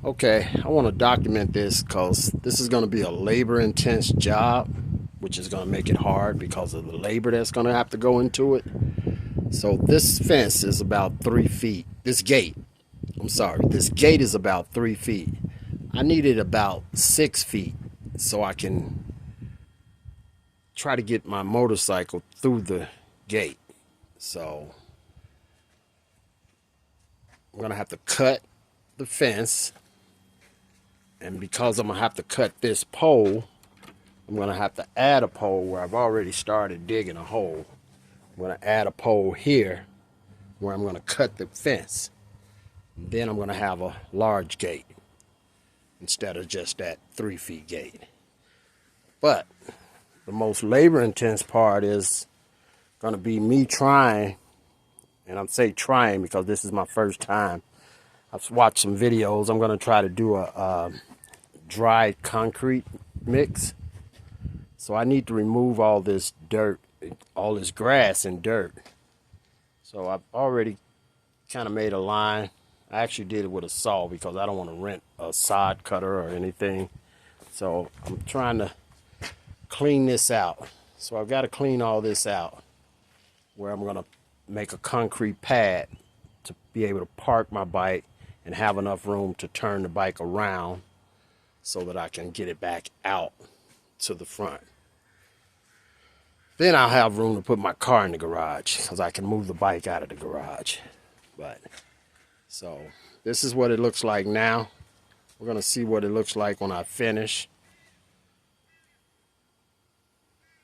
Okay, I want to document this because this is going to be a labor intense job, which is going to make it hard because of the labor that's going to have to go into it. So this fence is about 3 feet. This gate is about 3 feet. I needed about 6 feet so I can try to get my motorcycle through the gate. So I'm going to have to cut the fence. And because I'm going to have to cut this pole, I'm going to have to add a pole where I've already started digging a hole. I'm going to add a pole here where I'm going to cut the fence. Then I'm going to have a large gate instead of just that 3 feet gate. But the most labor intense part is going to be me trying, and I'm saying trying because this is my first time. I've watched some videos. I'm going to try to do a dry concrete mix. So I need to remove all this dirt, all this grass and dirt. So I've already kind of made a line. I actually did it with a saw because I don't want to rent a sod cutter or anything. So I'm trying to clean this out. So I've got to clean all this out where I'm going to make a concrete pad to be able to park my bike and have enough room to turn the bike around so that I can get it back out to the front. Then I'll have room to put my car in the garage because I can move the bike out of the garage. So this is what it looks like now. We're going to see what it looks like when I finish.